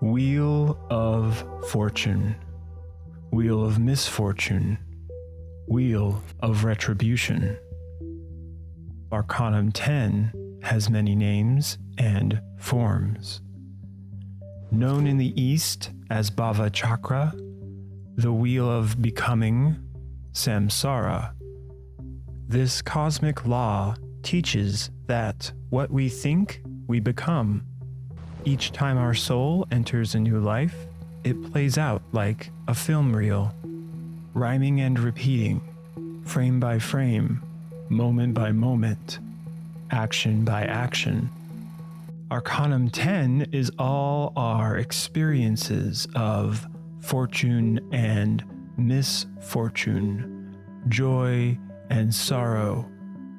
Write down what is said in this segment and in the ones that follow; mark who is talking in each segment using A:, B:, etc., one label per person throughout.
A: Wheel of Fortune, Wheel of Misfortune, Wheel of Retribution. Arcanum 10 has many names and forms. Known in the East as Bhava Chakra, the Wheel of Becoming, Samsara. This cosmic law teaches that what we think, we become. Each time our soul enters a new life, it plays out like a film reel, rhyming and repeating, frame by frame, moment by moment, action by action. Arcanum 10 is all our experiences of fortune and misfortune, joy and sorrow,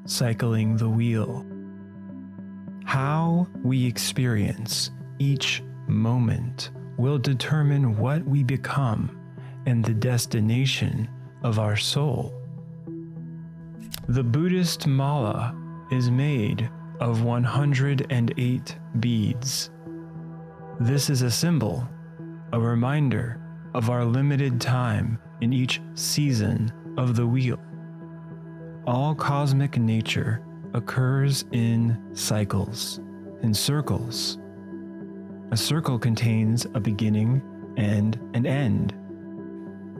A: cycling the wheel. How we experience each moment will determine what we become and the destination of our soul. The Buddhist mala is made of 108 beads. This is a symbol, a reminder of our limited time in each season of the wheel. All cosmic nature occurs in cycles, in circles. A circle contains a beginning and an end,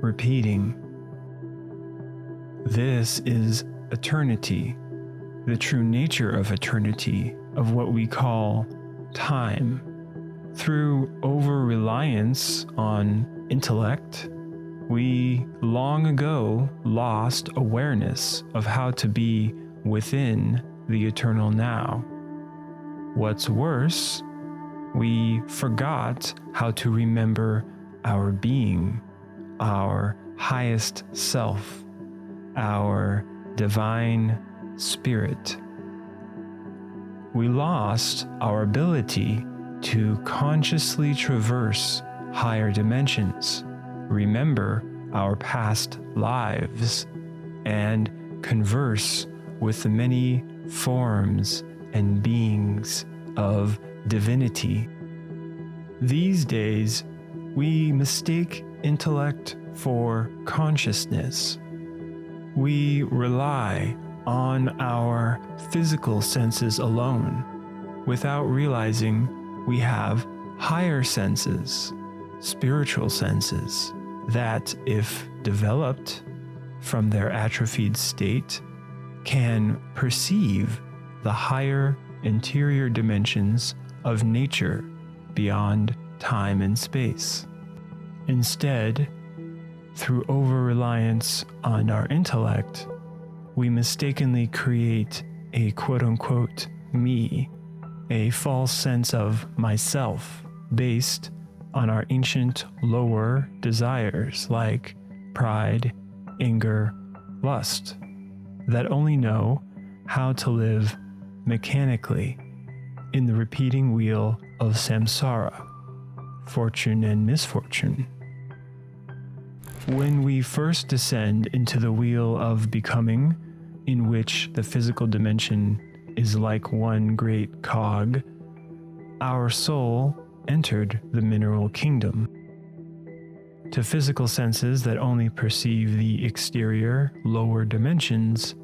A: repeating. This is eternity, the true nature of eternity, of what we call time. Through over-reliance on intellect, we long ago lost awareness of how to be within the eternal now. What's worse, we forgot how to remember our being, our highest self, our divine spirit. We lost our ability to consciously traverse higher dimensions, remember our past lives, and converse with the many forms and beings of divinity. These days, we mistake intellect for consciousness. We rely on our physical senses alone, without realizing we have higher senses, spiritual senses, that, if developed from their atrophied state, can perceive the higher interior dimensions of nature beyond time and space. Instead, through over-reliance on our intellect, we mistakenly create a quote-unquote me, a false sense of myself based on our ancient lower desires like pride, anger, lust, that only know how to live mechanically in the repeating wheel of samsara, fortune and misfortune. When we first descend into the wheel of becoming, in which the physical dimension is like one great cog, our soul entered the mineral kingdom. To physical senses that only perceive the exterior, lower dimensions,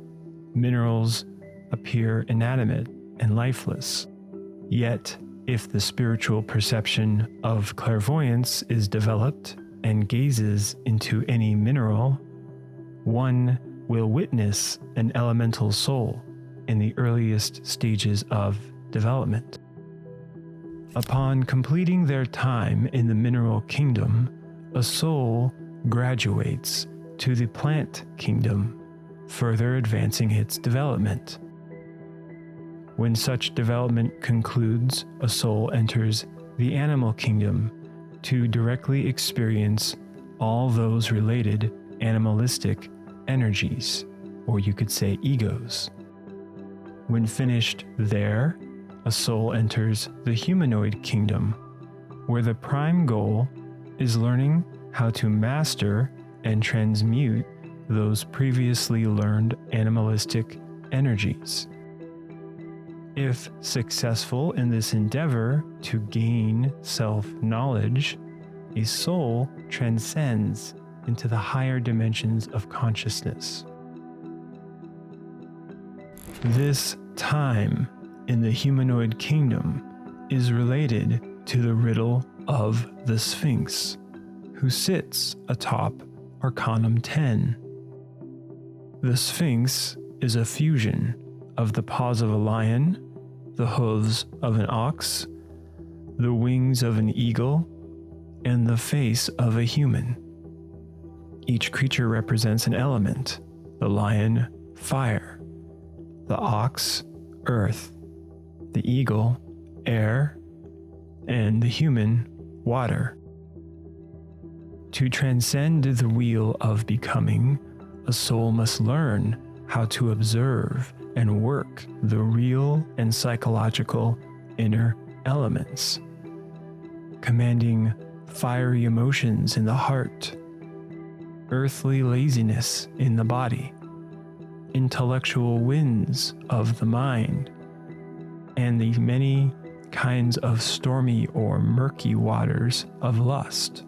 A: minerals appear inanimate and lifeless. Yet, if the spiritual perception of clairvoyance is developed and gazes into any mineral, one will witness an elemental soul in the earliest stages of development. Upon completing their time in the mineral kingdom, a soul graduates to the plant kingdom, further advancing its development. When such development concludes, a soul enters the animal kingdom to directly experience all those related animalistic energies, or you could say egos. When finished there, a soul enters the humanoid kingdom, where the prime goal is learning how to master and transmute those previously learned animalistic energies. If successful in this endeavor to gain self-knowledge, a soul transcends into the higher dimensions of consciousness. This time in the humanoid kingdom is related to the riddle of the Sphinx, who sits atop Arcanum 10. The Sphinx is a fusion of the paws of a lion, the hooves of an ox, the wings of an eagle, and the face of a human. Each creature represents an element: the lion, fire; the ox, earth; the eagle, air; and the human, water. To transcend the wheel of becoming, a soul must learn how to observe and work the real and psychological inner elements, commanding fiery emotions in the heart, earthly laziness in the body, intellectual winds of the mind, and the many kinds of stormy or murky waters of lust.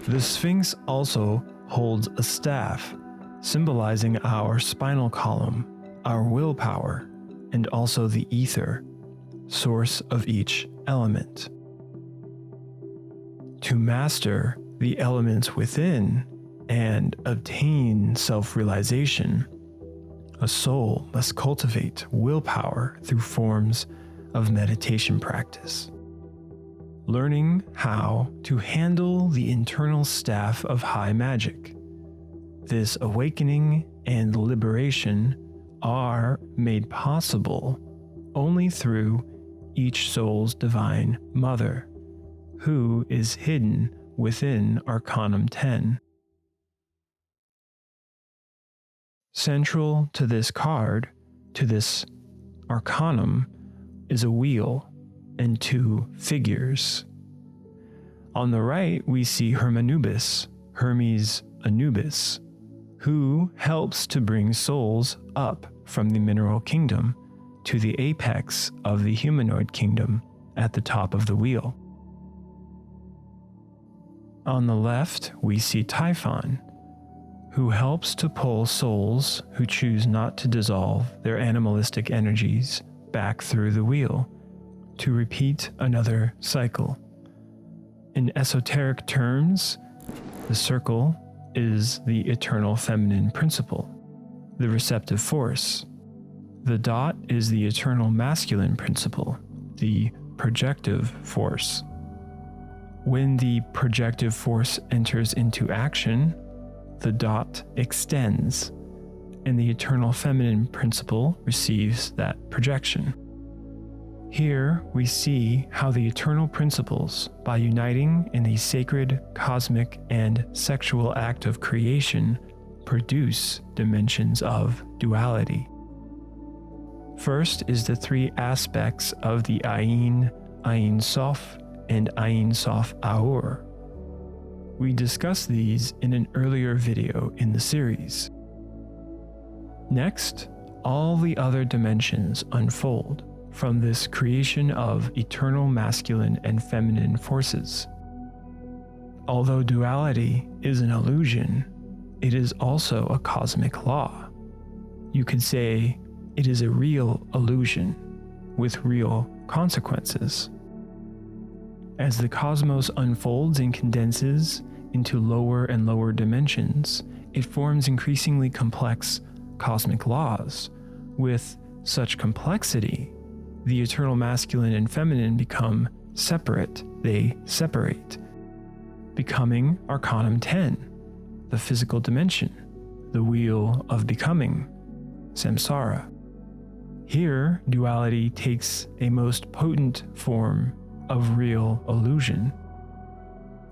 A: The Sphinx also holds a staff, symbolizing our spinal column, our willpower, and also the ether, source of each element. To master the elements within and obtain self-realization, a soul must cultivate willpower through forms of meditation practice. Learning how to handle the internal staff of high magic. This awakening and liberation are made possible only through each soul's divine mother, who is hidden within Arcanum 10. Central to this card, to this Arcanum, is a wheel and two figures. On the right, we see Hermanubis, Hermes Anubis, who helps to bring souls up from the mineral kingdom to the apex of the humanoid kingdom at the top of the wheel. On the left, we see Typhon, who helps to pull souls who choose not to dissolve their animalistic energies back through the wheel to repeat another cycle. In esoteric terms, the circle is the eternal feminine principle, the receptive force. The dot is the eternal masculine principle, the projective force. When the projective force enters into action, the dot extends, and the eternal feminine principle receives that projection. Here we see how the eternal principles, by uniting in a sacred, cosmic, and sexual act of creation, produce dimensions of duality. First is the three aspects of the Ayin, Ayin Sof, and Ayin Sof Aur. We discussed these in an earlier video in the series. Next, all the other dimensions unfold from this creation of eternal masculine and feminine forces. Although duality is an illusion, it is also a cosmic law. You could say it is a real illusion with real consequences. As the cosmos unfolds and condenses into lower and lower dimensions, it forms increasingly complex cosmic laws. With such complexity, the eternal masculine and feminine become separate. They separate, becoming Arcanum 10, the physical dimension, the wheel of becoming, samsara. Here, duality takes a most potent form of real illusion.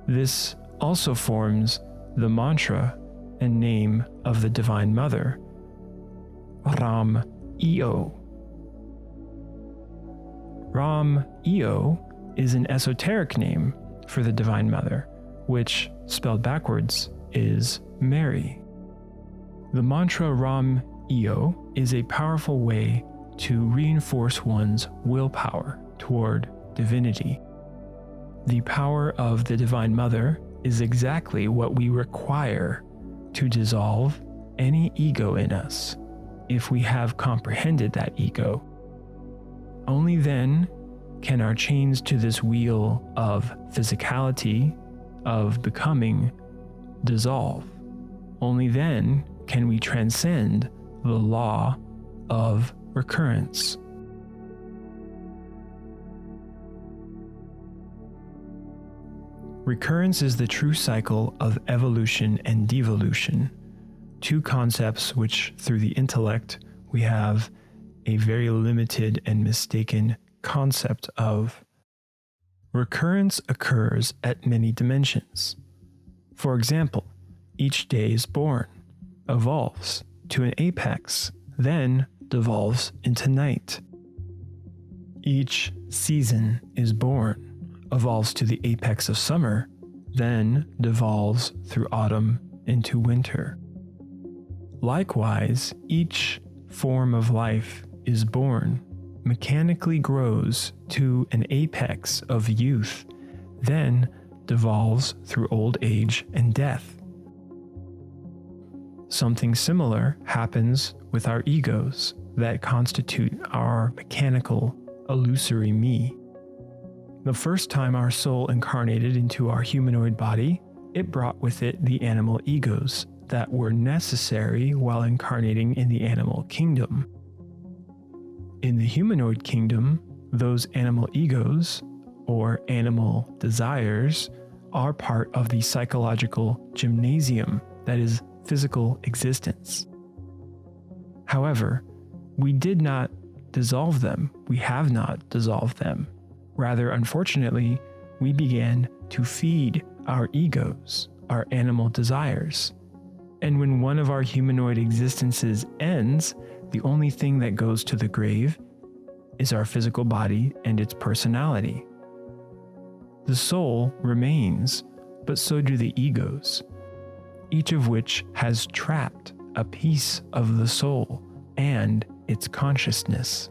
A: This also forms the mantra and name of the Divine Mother, Ram-Io. Ram-Io is an esoteric name for the Divine Mother, which, spelled backwards, is Mary. The mantra Ram-Io is a powerful way to reinforce one's willpower toward divinity. The power of the Divine Mother is exactly what we require to dissolve any ego in us, if we have comprehended that ego. Only then can our chains to this wheel of physicality, of becoming, dissolve. Only then can we transcend the law of recurrence. Recurrence is the true cycle of evolution and devolution, two concepts which, through the intellect, we have a very limited and mistaken concept of. Recurrence occurs at many dimensions. For example, each day is born, evolves to an apex, then devolves into night. Each season is born, evolves to the apex of summer, then devolves through autumn into winter. Likewise, each form of life is born, mechanically grows to an apex of youth, then devolves through old age and death. Something similar happens with our egos that constitute our mechanical, illusory me. The first time our soul incarnated into our humanoid body, it brought with it the animal egos that were necessary while incarnating in the animal kingdom. In the humanoid kingdom, those animal egos, or animal desires, are part of the psychological gymnasium that is physical existence. However, we did not dissolve them. We have not dissolved them. Rather, unfortunately, we began to feed our egos, our animal desires. And when one of our humanoid existences ends, the only thing that goes to the grave is our physical body and its personality. The soul remains, but so do the egos, each of which has trapped a piece of the soul and its consciousness.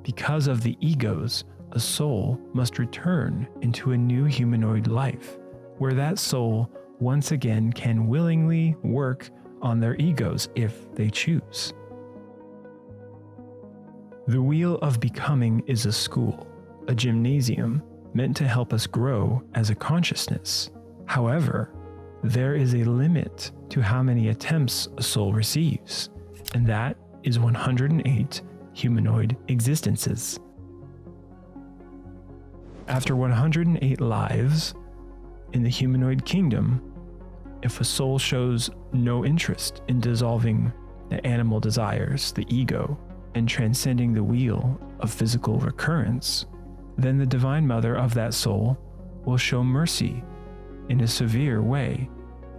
A: Because of the egos, a soul must return into a new humanoid life, where that soul once again can willingly work on their egos if they choose. The wheel of becoming is a school, a gymnasium meant to help us grow as a consciousness. However, there is a limit to how many attempts a soul receives, and that is 108 humanoid existences. After 108 lives in the humanoid kingdom, if a soul shows no interest in dissolving the animal desires, the ego, and transcending the wheel of physical recurrence, then the Divine Mother of that soul will show mercy in a severe way,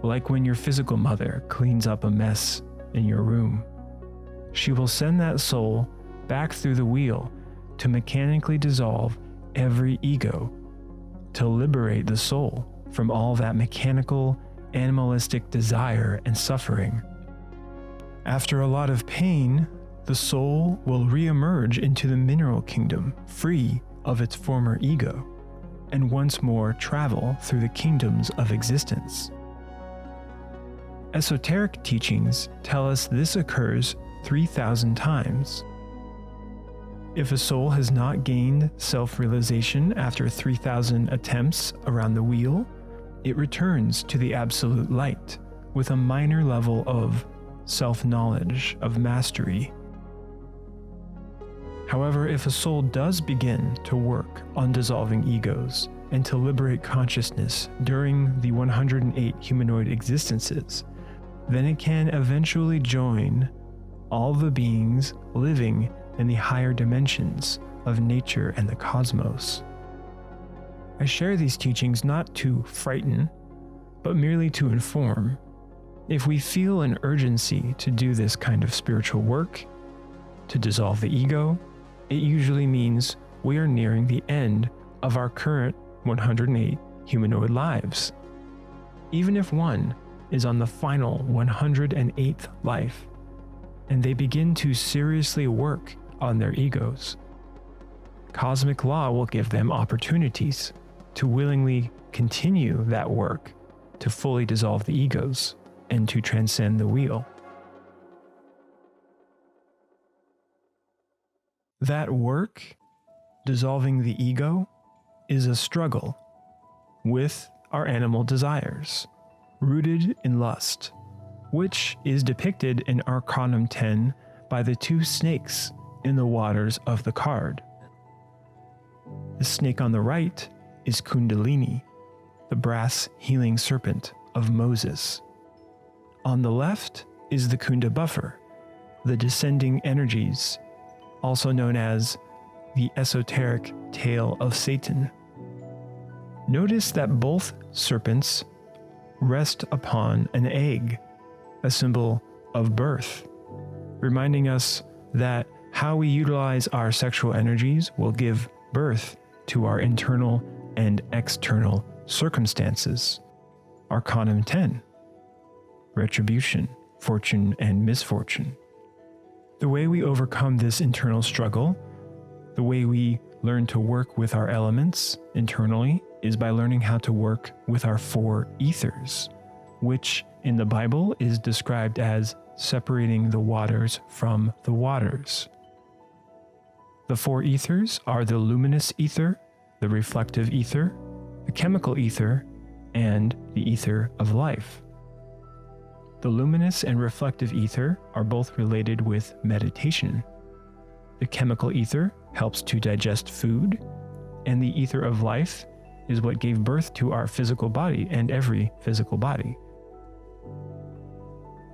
A: like when your physical mother cleans up a mess in your room. She will send that soul back through the wheel to mechanically dissolve every ego, to liberate the soul from all that mechanical, animalistic desire and suffering. After a lot of pain, the soul will re-emerge into the mineral kingdom, free of its former ego, and once more travel through the kingdoms of existence. Esoteric teachings tell us this occurs 3,000 times. If a soul has not gained self-realization after 3,000 attempts around the wheel, it returns to the absolute light with a minor level of self-knowledge, of mastery. However, if a soul does begin to work on dissolving egos and to liberate consciousness during the 108 humanoid existences, then it can eventually join all the beings living in the higher dimensions of nature and the cosmos. I share these teachings not to frighten, but merely to inform. If we feel an urgency to do this kind of spiritual work, to dissolve the ego, it usually means we are nearing the end of our current 108 humanoid lives. Even if one is on the final 108th life, and they begin to seriously work on their egos. Cosmic law will give them opportunities to willingly continue that work to fully dissolve the egos and to transcend the wheel. That work, dissolving the ego, is a struggle with our animal desires, rooted in lust, which is depicted in Arcanum 10 by the two snakes in the waters of the card. The snake on the right is Kundalini, the brass healing serpent of Moses. On the left is the Kunda buffer, the descending energies, also known as the esoteric tail of Satan. Notice that both serpents rest upon an egg, a symbol of birth, reminding us that how we utilize our sexual energies will give birth to our internal and external circumstances. Arcanum 10, Retribution, Fortune and Misfortune. The way we overcome this internal struggle, the way we learn to work with our elements internally, is by learning how to work with our four ethers, which in the Bible is described as separating the waters from the waters. The four ethers are the luminous ether, the reflective ether, the chemical ether, and the ether of life. The luminous and reflective ether are both related with meditation. The chemical ether helps to digest food, and the ether of life is what gave birth to our physical body and every physical body.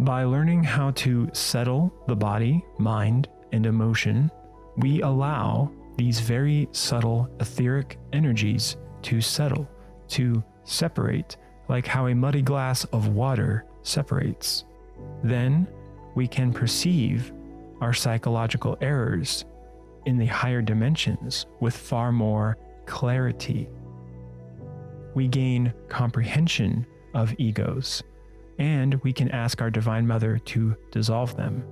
A: By learning how to settle the body, mind, and emotion, we allow these very subtle etheric energies to settle, to separate, like how a muddy glass of water separates. Then we can perceive our psychological errors in the higher dimensions with far more clarity. We gain comprehension of egos, and we can ask our Divine Mother to dissolve them.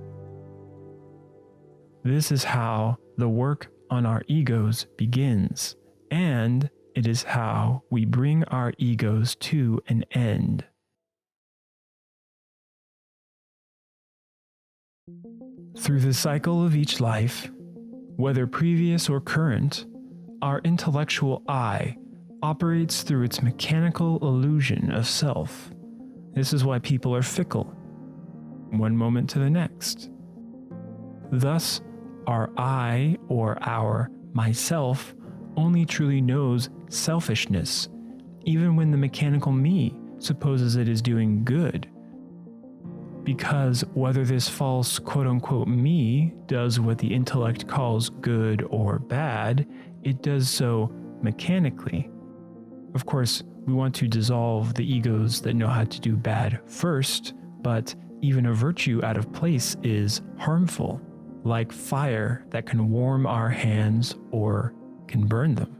A: This is how the work on our egos begins, and it is how we bring our egos to an end. Through the cycle of each life, whether previous or current, our intellectual I operates through its mechanical illusion of self. This is why people are fickle, one moment to the next. Thus, our I, or our myself, only truly knows selfishness, even when the mechanical me supposes it is doing good. Because whether this false quote-unquote me does what the intellect calls good or bad, it does so mechanically. Of course, we want to dissolve the egos that know how to do bad first, but even a virtue out of place is harmful, like fire that can warm our hands or can burn them.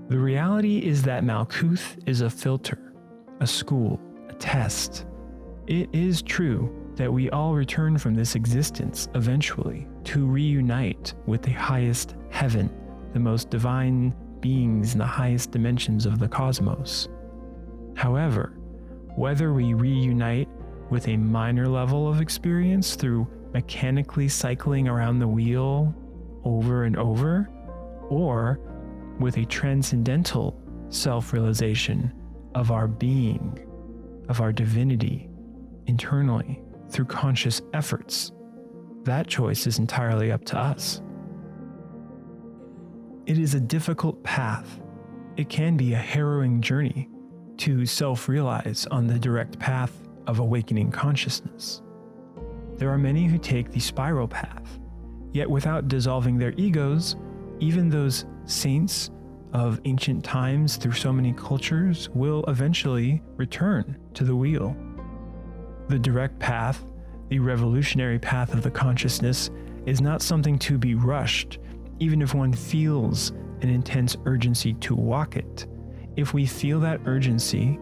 A: The reality is that Malkuth is a filter, a school, a test. It is true that we all return from this existence eventually to reunite with the highest heaven, the most divine beings in the highest dimensions of the cosmos. However, whether we reunite with a minor level of experience through mechanically cycling around the wheel over and over, or with a transcendental self-realization of our being, of our divinity, internally through conscious efforts, that choice is entirely up to us. It is a difficult path. It can be a harrowing journey to self-realize on the direct path of awakening consciousness. There are many who take the spiral path, yet without dissolving their egos, even those saints of ancient times through so many cultures will eventually return to the wheel. The direct path, the revolutionary path of the consciousness, is not something to be rushed, even if one feels an intense urgency to walk it. If we feel that urgency,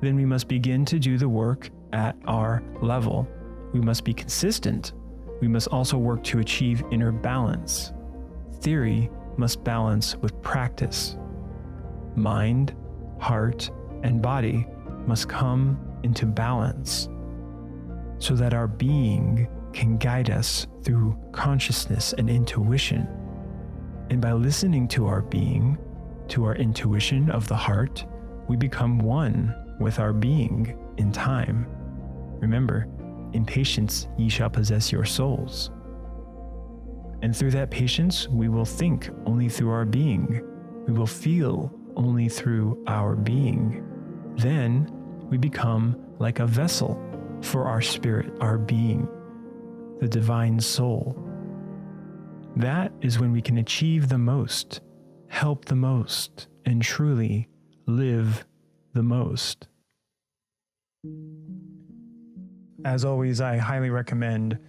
A: then we must begin to do the work at our level. We must be consistent. we must also work to achieve inner balance. Theory must balance with practice. Mind, heart, and body must come into balance so that our being can guide us through consciousness and intuition. And by listening to our being, to our intuition of the heart, we become one with our being in time. Remember, in patience ye shall possess your souls. And through that patience, we will think only through our being. We will feel only through our being. Then we become like a vessel for our spirit, our being, the divine soul. That is when we can achieve the most, help the most, and truly live the most. As always, I highly recommend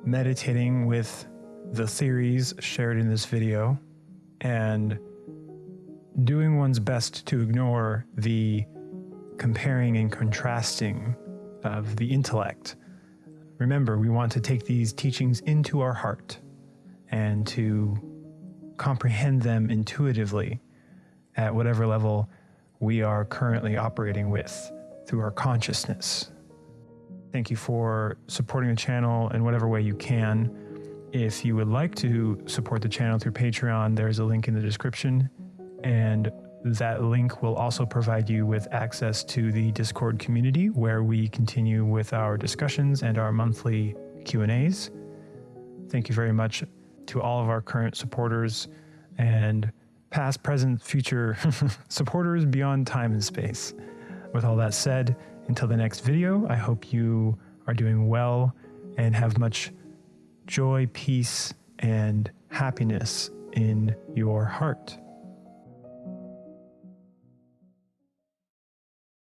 A: meditating with the theories shared in this video and doing one's best to ignore the comparing and contrasting of the intellect. Remember, we want to take these teachings into our heart and to comprehend them intuitively at whatever level we are currently operating with through our consciousness. Thank you for supporting the channel in whatever way you can. If you would like to support the channel through Patreon, there's a link in the description, and that link will also provide you with access to the Discord community where we continue with our discussions and our monthly Q&As. Thank you very much to all of our current supporters and past, present, future supporters beyond time and space. With all that said, until the next video, I hope you are doing well and have much joy, peace, and happiness in your heart.